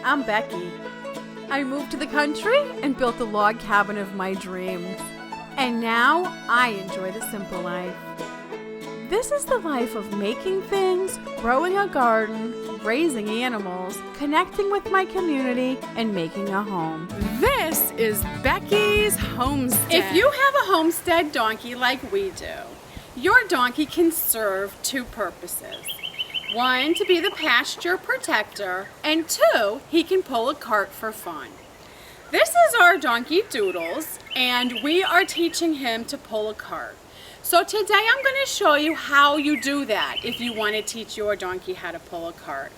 I'm Becky. I moved to the country and built the log cabin of my dreams. And now I enjoy the simple life. This is the life of making things, growing a garden, raising animals, connecting with my community, and making a home. This is Becky's Homestead. If you have a homestead donkey like we do, your donkey can serve two purposes. One, to be the pasture protector, and two, he can pull a cart for fun. This is our donkey Doodles, and we are teaching him to pull a cart. So today I'm going to show you how you do that if you want to teach your donkey how to pull a cart.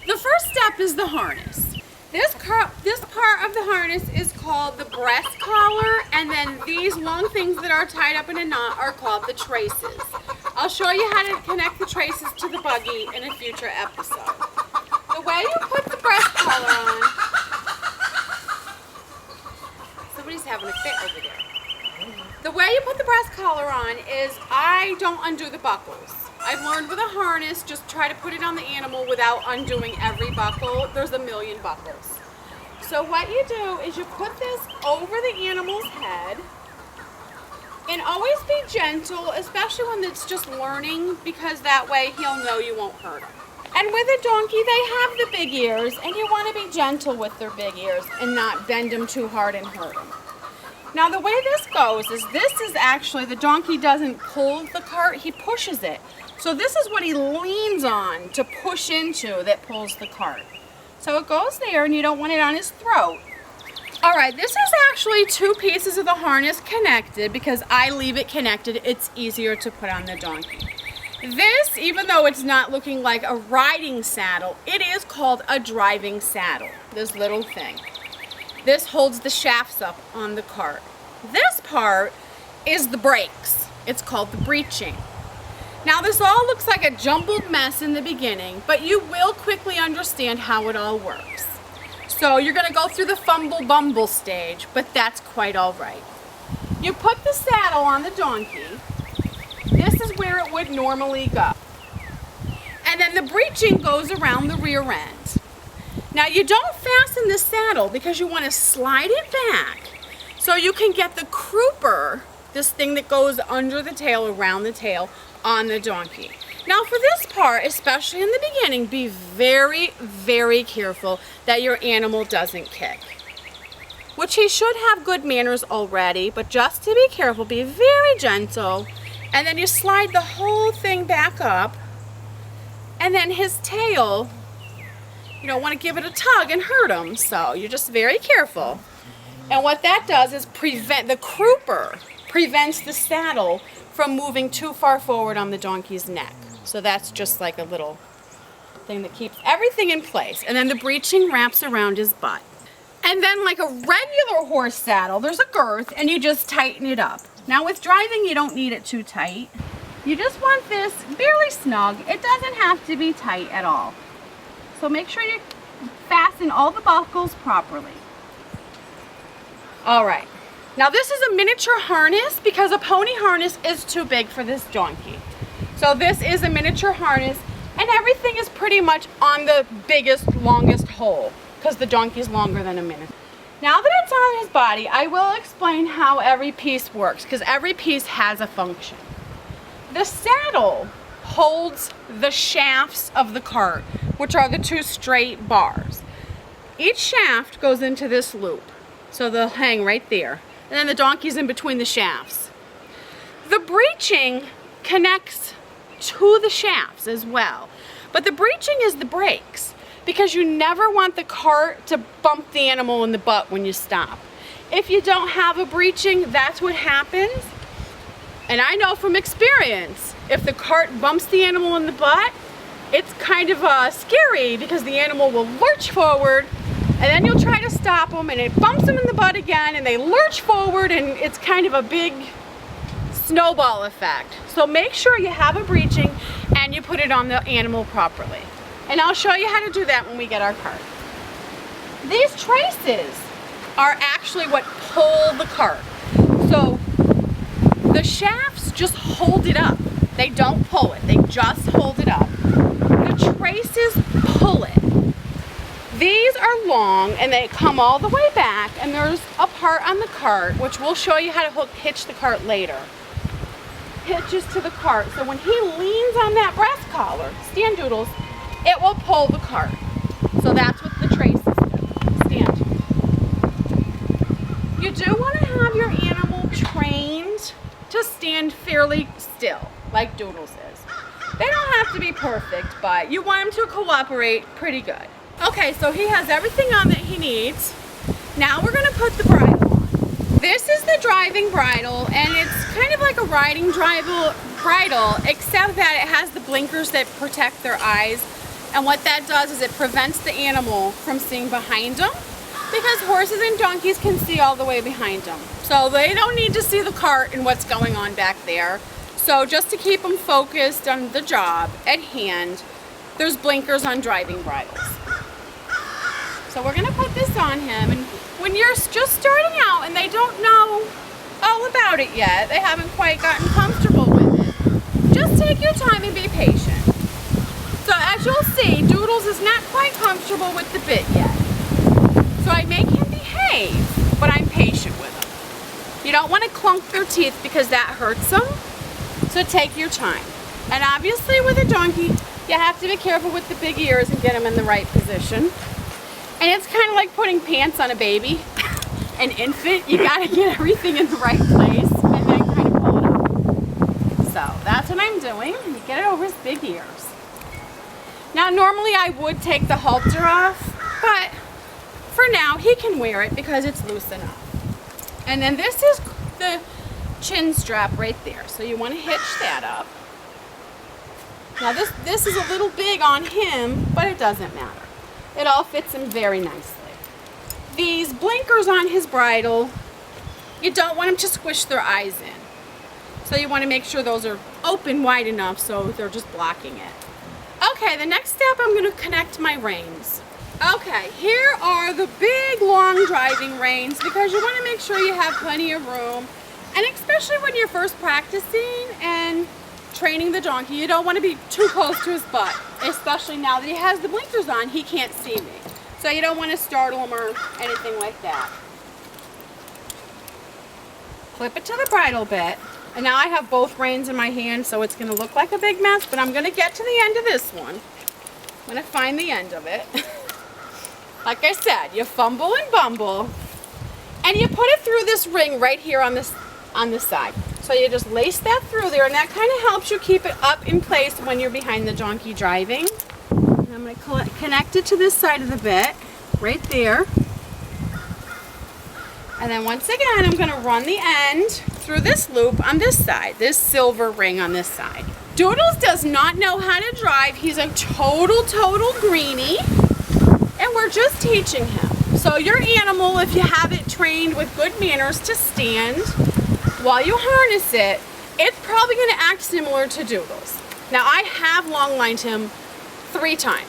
The first step is the harness. This part of the harness is called the breast collar, and then these long things that are tied up in a knot are called the traces. I'll show you how to connect the traces to the buggy in a future episode. The way you put the breast collar on... Somebody's having a fit over there. The way you put the breast collar on is I don't undo the buckles. I've learned with a harness, just try to put it on the animal without undoing every buckle. There's a million buckles. So what you do is you put this over the animal's head, and always be gentle, especially when it's just learning, because that way he'll know you won't hurt him. And with a donkey, they have the big ears, and you want to be gentle with their big ears and not bend them too hard and hurt them. Now the way this goes is actually, the donkey doesn't pull the cart, he pushes it. So this is what he leans on to push into that pulls the cart. So it goes there, and you don't want it on his throat. All right, this is actually two pieces of the harness connected because I leave it connected. It's easier to put on the donkey. This, even though it's not looking like a riding saddle, it is called a driving saddle, this little thing. This holds the shafts up on the cart. This part is the brakes. It's called the breeching. Now this all looks like a jumbled mess in the beginning, but you will quickly understand how it all works. So you're going to go through the fumble-bumble stage, but that's quite all right. You put the saddle on the donkey. This is where it would normally go. And then the breeching goes around the rear end. Now you don't fasten the saddle because you want to slide it back so you can get the crooper, this thing that goes under the tail, around the tail, on the donkey. Now for this part, especially in the beginning, be very, very careful that your animal doesn't kick. Which he should have good manners already, but just to be careful, be very gentle. And then you slide the whole thing back up. And then his tail, you don't want to give it a tug and hurt him, so you're just very careful. And what that does is the crooper prevents the saddle from moving too far forward on the donkey's neck. So that's just like a little thing that keeps everything in place. And then the breeching wraps around his butt. And then like a regular horse saddle, there's a girth, and you just tighten it up. Now with driving, you don't need it too tight. You just want this barely snug. It doesn't have to be tight at all. So make sure you fasten all the buckles properly. All right. Now this is a miniature harness because a pony harness is too big for this donkey. So this is a miniature harness, and everything is pretty much on the biggest, longest hole because the donkey is longer than a minute. Now that it's on his body, I will explain how every piece works because every piece has a function. The saddle holds the shafts of the cart, which are the two straight bars. Each shaft goes into this loop, so they'll hang right there. And then the donkey's in between the shafts. The breeching connects to the shafts as well. But the breeching is the brakes because you never want the cart to bump the animal in the butt when you stop. If you don't have a breeching, that's what happens. And I know from experience, if the cart bumps the animal in the butt, it's kind of scary because the animal will lurch forward, and then you'll try to stop them and it bumps them in the butt again and they lurch forward, and it's kind of a big snowball effect. So make sure you have a breeching and you put it on the animal properly. And I'll show you how to do that when we get our cart. These traces are actually what pull the cart. So the shafts just hold it up. They don't pull it, they just hold it up. The traces pull it. These are long and they come all the way back, and there's a part on the cart, which we'll show you how to hitch the cart later. Hitches to the cart, so when he leans on that breast collar, stand Doodles, it will pull the cart. So that's what the traces do. Stand. You do want to have your animal trained to stand fairly still, like Doodles is. They don't have to be perfect, but you want him to cooperate pretty good. Okay, so he has everything on that he needs. Now we're going to put the bridle on. This is the driving bridle, and it's kind of like a riding bridle, except that it has the blinkers that protect their eyes. And what that does is it prevents the animal from seeing behind them, because horses and donkeys can see all the way behind them. So they don't need to see the cart and what's going on back there. So just to keep them focused on the job at hand, there's blinkers on driving bridles. So we're going to put this on him, and when you're just starting out and they don't know all about it yet, they haven't quite gotten comfortable with it, just take your time and be patient. So as you'll see, Doodles is not quite comfortable with the bit yet. So I make him behave, but I'm patient with him. You don't want to clunk their teeth because that hurts them, so take your time. And obviously with a donkey, you have to be careful with the big ears and get them in the right position. And it's kind of like putting pants on a baby, an infant. You got to get everything in the right place and then kind of pull it up. So that's what I'm doing. You get it over his big ears. Now normally I would take the halter off, but for now he can wear it because it's loose enough. And then this is the chin strap right there. So you want to hitch that up. Now this is a little big on him, but it doesn't matter. It all fits him very nicely. These blinkers on his bridle, you don't want him to squish their eyes in. So you want to make sure those are open wide enough so they're just blocking it. Okay, the next step, I'm going to connect my reins. Okay, here are the big long driving reins because you want to make sure you have plenty of room. And especially when you're first practicing and training the donkey, you don't want to be too close to his butt, especially now that he has the blinkers on, he can't see me. So you don't want to startle him or anything like that. Clip it to the bridle bit, and now I have both reins in my hand, so it's going to look like a big mess, but I'm going to get to the end of this one. I'm going to find the end of it. Like I said, you fumble and bumble, and you put it through this ring right here on this side. So you just lace that through there, and that kind of helps you keep it up in place when you're behind the donkey driving. And I'm going to connect it to this side of the bit, right there. And then once again, I'm going to run the end through this loop on this side, this silver ring on this side. Doodles does not know how to drive. He's a total greenie, and we're just teaching him. So your animal, if you have it trained with good manners to stand, while you harness it, it's probably going to act similar to Doodles. Now I have long lined him 3 times,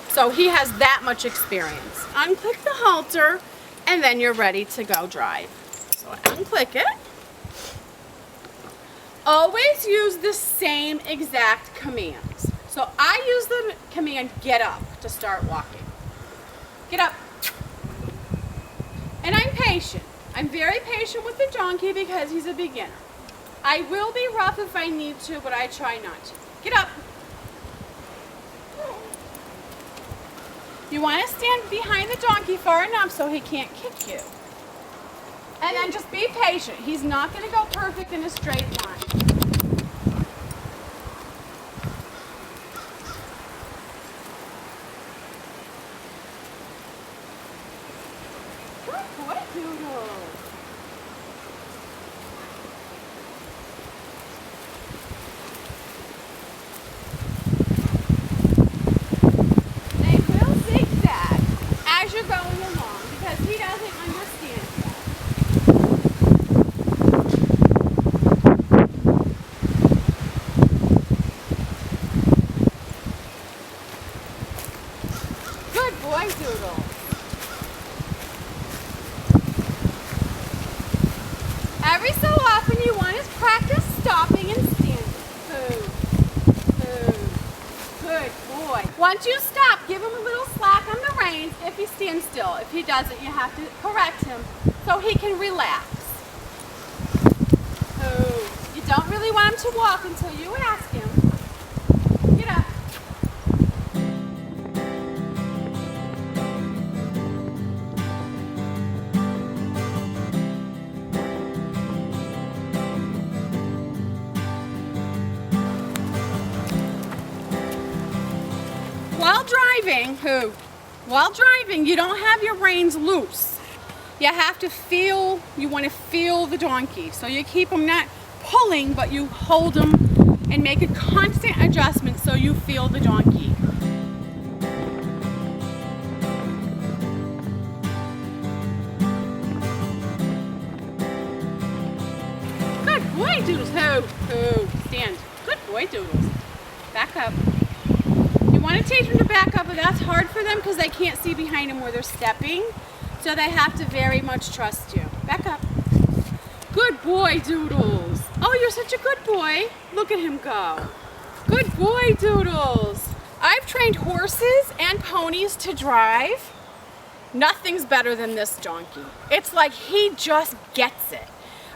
so he has that much experience. Unclick the halter, and then you're ready to go drive. So I unclick it. Always use the same exact commands. So I use the command get up to start walking. Get up. And I'm patient. I'm very patient with the donkey because he's a beginner. I will be rough if I need to, but I try not to. Get up. You want to stand behind the donkey far enough so he can't kick you. And then just be patient. He's not going to go perfect in a straight line. Good boy, Doodle. They will zigzag as you're going along because he doesn't understand that. Good boy, Doodle. Every so often you want to practice stopping and standing. Good boy. boy. Once you stop, give him a little slack on the reins if he stands still. If he doesn't, you have to correct him so he can relax. Oh, you don't really want him to walk until you ask him. Get up. While driving, you don't have your reins loose. You have to feel, you want to feel the donkey. So you keep them not pulling, but you hold them and make a constant adjustment so you feel the donkey. Good boy, Doodles. Stand. Good boy, Doodles. Back up. You want to teach them to back up, but that's hard for them because they can't see behind them where they're stepping. So they have to very much trust you. Back up. Good boy, Doodles. Oh, you're such a good boy. Look at him go. Good boy, Doodles. I've trained horses and ponies to drive. Nothing's better than this donkey. It's like he just gets it.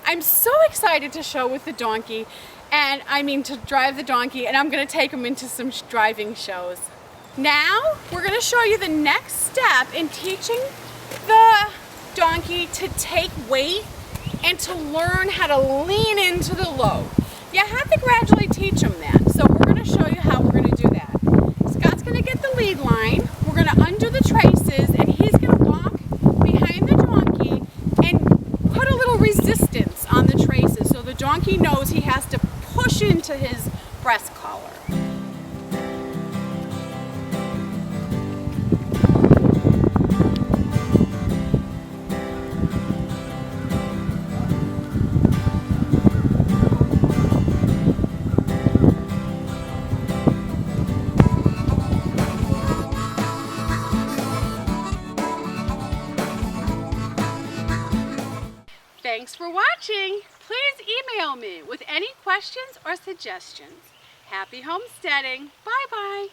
I'm so excited to show with the donkey, and I mean to drive the donkey, and I'm going to take him into some driving shows. Now, we're going to show you the next step in teaching the donkey to take weight and to learn how to lean into the load. You have to gradually teach him that, so we're going to show you how we're going to do that. Scott's going to get the lead line, we're going to undo the traces, and he's going to walk behind the donkey and put a little resistance on the traces so the donkey knows he has to push into his breast collar. Thanks for watching. Please email me with any questions or suggestions. Happy homesteading. Bye-bye.